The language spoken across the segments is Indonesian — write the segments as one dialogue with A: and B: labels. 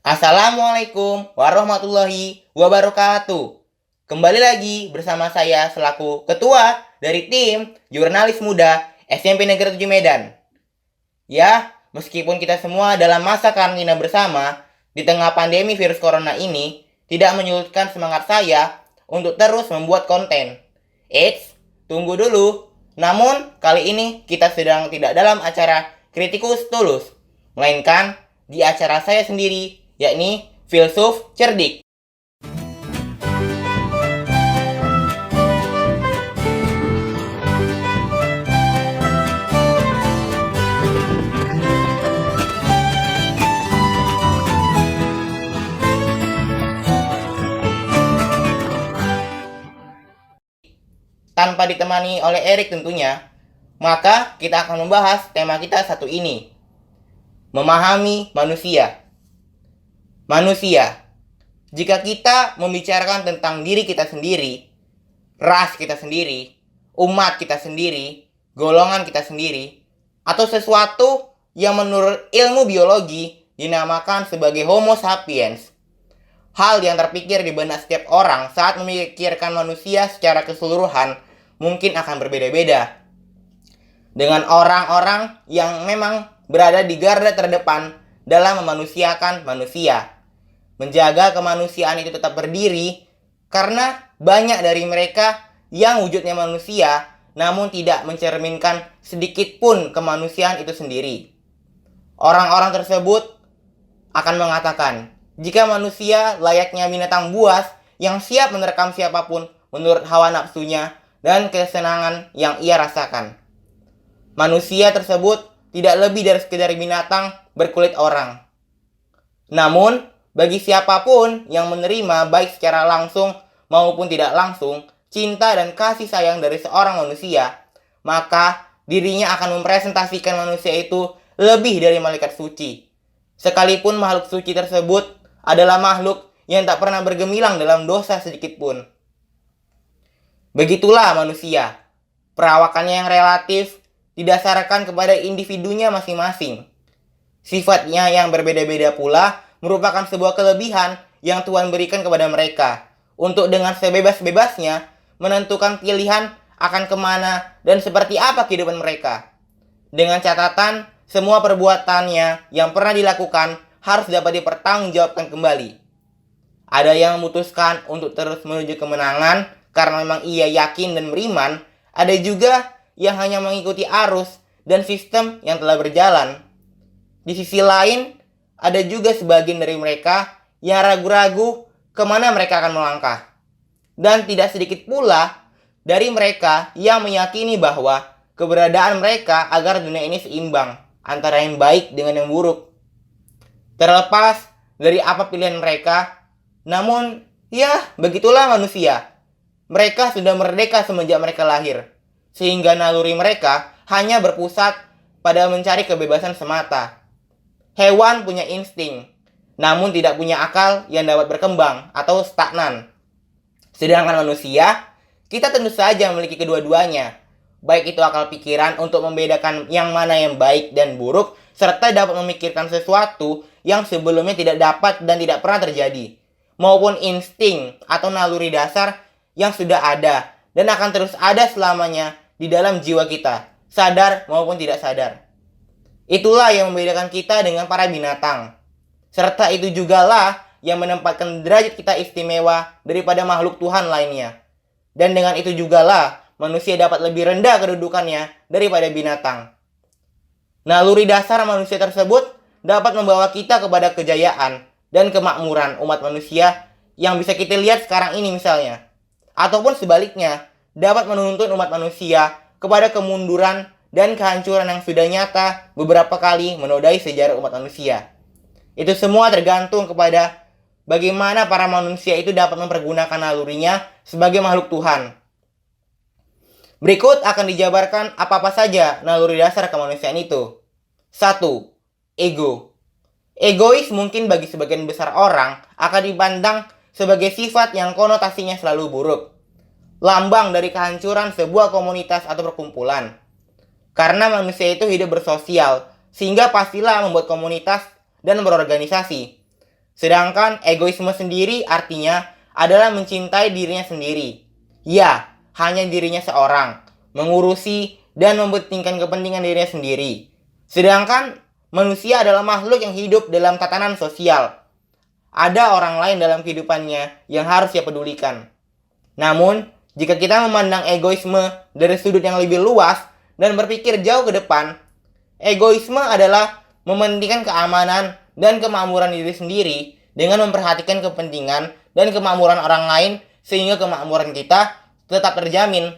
A: Assalamualaikum warahmatullahi wabarakatuh. Kembali lagi bersama saya selaku ketua dari tim Jurnalis Muda SMP Negeri 7 Medan. Ya, meskipun kita semua dalam masa karantina bersama di tengah pandemi virus corona ini, tidak menyurutkan semangat saya untuk terus membuat konten. Eits, tunggu dulu. Namun, kali ini kita sedang tidak dalam acara Kritikus Tulus, melainkan di acara saya sendiri, yakni Filsuf Cerdik. Tanpa ditemani oleh Erik tentunya, maka kita akan membahas tema kita satu ini, memahami manusia. Manusia. Jika kita membicarakan tentang diri kita sendiri, ras kita sendiri, umat kita sendiri, golongan kita sendiri, atau sesuatu yang menurut ilmu biologi dinamakan sebagai Homo sapiens, hal yang terpikir di benak setiap orang saat memikirkan manusia secara keseluruhan mungkin akan berbeda-beda. Dengan orang-orang yang memang berada di garda terdepan dalam memanusiakan manusia. Menjaga kemanusiaan itu tetap berdiri karena banyak dari mereka yang wujudnya manusia namun tidak mencerminkan sedikit pun kemanusiaan itu sendiri. Orang-orang tersebut akan mengatakan, jika manusia layaknya binatang buas yang siap menerkam siapapun menurut hawa nafsunya dan kesenangan yang ia rasakan. Manusia tersebut tidak lebih dari sekedar binatang berkulit orang. Namun, bagi siapapun yang menerima baik secara langsung maupun tidak langsung cinta dan kasih sayang dari seorang manusia, maka dirinya akan mempresentasikan manusia itu lebih dari malaikat suci. Sekalipun makhluk suci tersebut adalah makhluk yang tak pernah bergemilang dalam dosa sedikit pun. Begitulah manusia, perawakannya yang relatif didasarkan kepada individunya masing-masing. Sifatnya yang berbeda-beda pula merupakan sebuah kelebihan yang Tuhan berikan kepada mereka untuk dengan sebebas-bebasnya menentukan pilihan akan kemana dan seperti apa kehidupan mereka. Dengan catatan, semua perbuatannya yang pernah dilakukan harus dapat dipertanggungjawabkan kembali. Ada yang memutuskan untuk terus menuju kemenangan karena memang ia yakin dan beriman. Ada juga yang hanya mengikuti arus dan sistem yang telah berjalan. Di sisi lain, ada juga sebagian dari mereka yang ragu-ragu kemana mereka akan melangkah. Dan tidak sedikit pula dari mereka yang meyakini bahwa keberadaan mereka agar dunia ini seimbang antara yang baik dengan yang buruk. Terlepas dari apa pilihan mereka, namun ya begitulah manusia. Mereka sudah merdeka semenjak mereka lahir, sehingga naluri mereka hanya berpusat pada mencari kebebasan semata. Hewan punya insting, namun tidak punya akal yang dapat berkembang atau stagnan. Sedangkan manusia, kita tentu saja memiliki kedua-duanya, baik itu akal pikiran untuk membedakan yang mana yang baik dan buruk, serta dapat memikirkan sesuatu yang sebelumnya tidak dapat dan tidak pernah terjadi, maupun insting atau naluri dasar yang sudah ada dan akan terus ada selamanya di dalam jiwa kita, sadar maupun tidak sadar. Itulah yang membedakan kita dengan para binatang. Serta itu jugalah yang menempatkan derajat kita istimewa daripada makhluk Tuhan lainnya. Dan dengan itu jugalah manusia dapat lebih rendah kedudukannya daripada binatang. Naluri dasar manusia tersebut dapat membawa kita kepada kejayaan dan kemakmuran umat manusia yang bisa kita lihat sekarang ini misalnya. Ataupun sebaliknya, dapat menuntun umat manusia kepada kemunduran dan kehancuran yang sudah nyata beberapa kali menodai sejarah umat manusia. Itu semua tergantung kepada bagaimana para manusia itu dapat mempergunakan nalurinya sebagai makhluk Tuhan. Berikut akan dijabarkan apa-apa saja naluri dasar kemanusiaan itu. 1. Ego. Egois mungkin bagi sebagian besar orang akan dipandang sebagai sifat yang konotasinya selalu buruk. Lambang dari kehancuran sebuah komunitas atau perkumpulan. Karena manusia itu hidup bersosial, sehingga pastilah membuat komunitas dan berorganisasi. Sedangkan egoisme sendiri artinya adalah mencintai dirinya sendiri. Ya, hanya dirinya seorang, mengurusi dan mementingkan kepentingan dirinya sendiri. Sedangkan manusia adalah makhluk yang hidup dalam tatanan sosial. Ada orang lain dalam kehidupannya yang harus ia pedulikan. Namun, jika kita memandang egoisme dari sudut yang lebih luas dan berpikir jauh ke depan, egoisme adalah mementingkan keamanan dan kemakmuran diri sendiri dengan memperhatikan kepentingan dan kemakmuran orang lain sehingga kemakmuran kita tetap terjamin.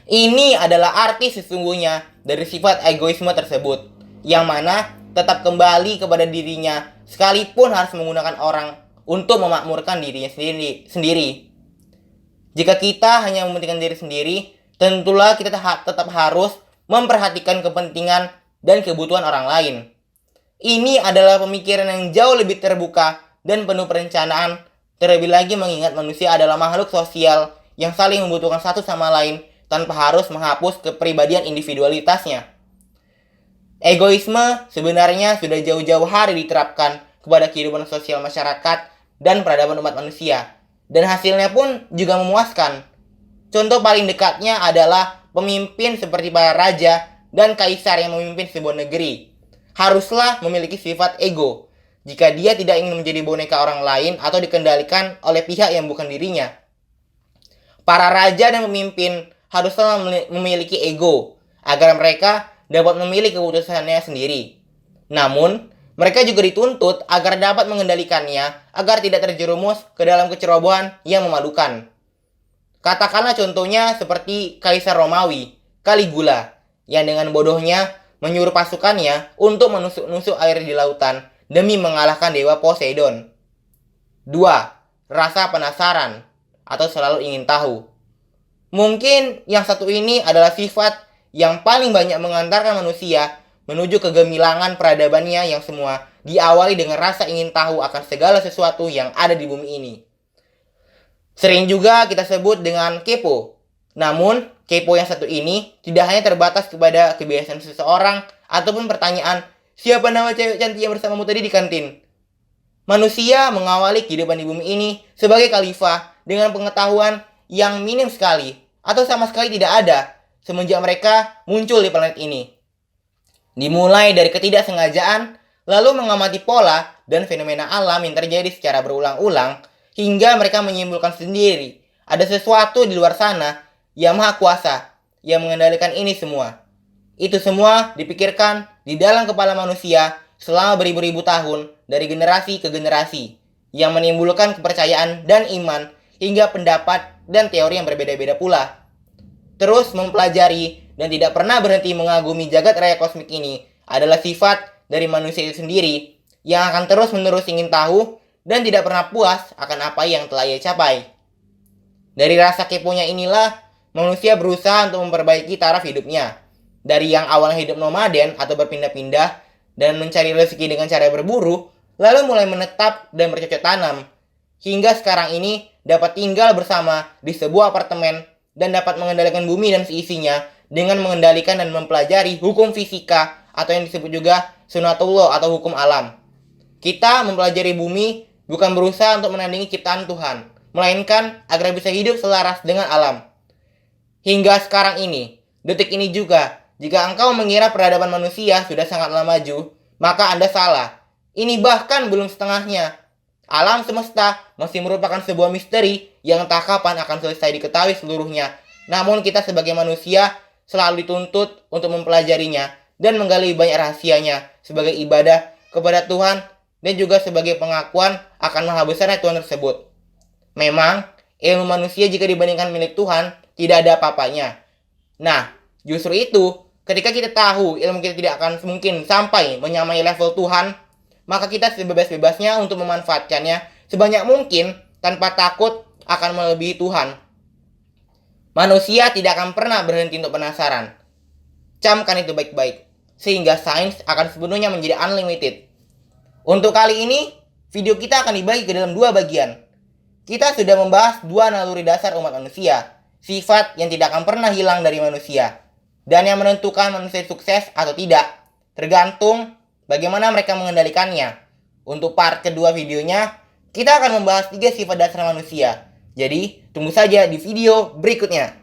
A: Ini adalah arti sesungguhnya dari sifat egoisme tersebut, yang mana tetap kembali kepada dirinya sekalipun harus menggunakan orang untuk memakmurkan dirinya sendiri. Jika kita hanya mementingkan diri sendiri, tentulah kita tetap harus memperhatikan kepentingan dan kebutuhan orang lain. Ini adalah pemikiran yang jauh lebih terbuka dan penuh perencanaan, terlebih lagi mengingat manusia adalah makhluk sosial yang saling membutuhkan satu sama lain tanpa harus menghapus kepribadian individualitasnya. Egoisme sebenarnya sudah jauh-jauh hari diterapkan kepada kehidupan sosial masyarakat dan peradaban umat manusia, dan hasilnya pun juga memuaskan. Contoh paling dekatnya adalah pemimpin seperti para raja dan kaisar yang memimpin sebuah negeri. Haruslah memiliki sifat ego jika dia tidak ingin menjadi boneka orang lain atau dikendalikan oleh pihak yang bukan dirinya. Para raja dan pemimpin haruslah memiliki ego agar mereka dapat memilih keputusannya sendiri. Namun, mereka juga dituntut agar dapat mengendalikannya agar tidak terjerumus ke dalam kecerobohan yang memalukan. Katakanlah contohnya seperti Kaisar Romawi, Caligula, yang dengan bodohnya menyuruh pasukannya untuk menusuk-nusuk air di lautan demi mengalahkan dewa Poseidon. 2. Rasa penasaran atau selalu ingin tahu. Mungkin yang satu ini adalah sifat yang paling banyak mengantarkan manusia menuju kegemilangan peradabannya yang semua diawali dengan rasa ingin tahu akan segala sesuatu yang ada di bumi ini. Sering juga kita sebut dengan kepo. Namun, kepo yang satu ini tidak hanya terbatas kepada kebiasaan seseorang ataupun pertanyaan, siapa nama cewek cantik yang bersamamu tadi di kantin? Manusia mengawali kehidupan di bumi ini sebagai khalifah dengan pengetahuan yang minim sekali atau sama sekali tidak ada semenjak mereka muncul di planet ini. Dimulai dari ketidaksengajaan, lalu mengamati pola dan fenomena alam yang terjadi secara berulang-ulang, hingga mereka menyimpulkan sendiri ada sesuatu di luar sana yang maha kuasa yang mengendalikan ini semua. Itu semua dipikirkan di dalam kepala manusia selama beribu-ribu tahun dari generasi ke generasi, yang menimbulkan kepercayaan dan iman hingga pendapat dan teori yang berbeda-beda pula. Terus mempelajari dan tidak pernah berhenti mengagumi jagat raya kosmik ini adalah sifat dari manusia itu sendiri yang akan terus-menerus ingin tahu dan tidak pernah puas akan apa yang telah ia capai. Dari rasa keponya inilah manusia berusaha untuk memperbaiki taraf hidupnya. Dari yang awalnya hidup nomaden atau berpindah-pindah dan mencari rezeki dengan cara berburu, lalu mulai menetap dan bercocok tanam, hingga sekarang ini dapat tinggal bersama di sebuah apartemen dan dapat mengendalikan bumi dan seisinya dengan mengendalikan dan mempelajari hukum fisika atau yang disebut juga sunatullah atau hukum alam. Kita mempelajari bumi bukan berusaha untuk menandingi ciptaan Tuhan, melainkan agar bisa hidup selaras dengan alam. Hingga sekarang ini, detik ini juga, jika engkau mengira peradaban manusia sudah sangatlah maju, maka Anda salah. Ini bahkan belum setengahnya. Alam semesta masih merupakan sebuah misteri yang entah kapan akan selesai diketahui seluruhnya. Namun kita sebagai manusia selalu dituntut untuk mempelajarinya dan menggali banyak rahasianya sebagai ibadah kepada Tuhan dan juga sebagai pengakuan akan maha besarnya Tuhan tersebut. Memang, ilmu manusia jika dibandingkan milik Tuhan tidak ada apa-apanya. Nah, justru itu, ketika kita tahu ilmu kita tidak akan mungkin sampai menyamai level Tuhan, maka kita sebebas-bebasnya untuk memanfaatkannya sebanyak mungkin tanpa takut akan melebihi Tuhan. Manusia tidak akan pernah berhenti untuk penasaran. Camkan itu baik-baik, sehingga sains akan sepenuhnya menjadi unlimited. Untuk kali ini, video kita akan dibagi ke dalam dua bagian. Kita sudah membahas dua naluri dasar umat manusia, sifat yang tidak akan pernah hilang dari manusia, dan yang menentukan manusia sukses atau tidak, tergantung bagaimana mereka mengendalikannya. Untuk part kedua videonya, kita akan membahas 3 sifat dasar manusia. Jadi, tunggu saja di video berikutnya.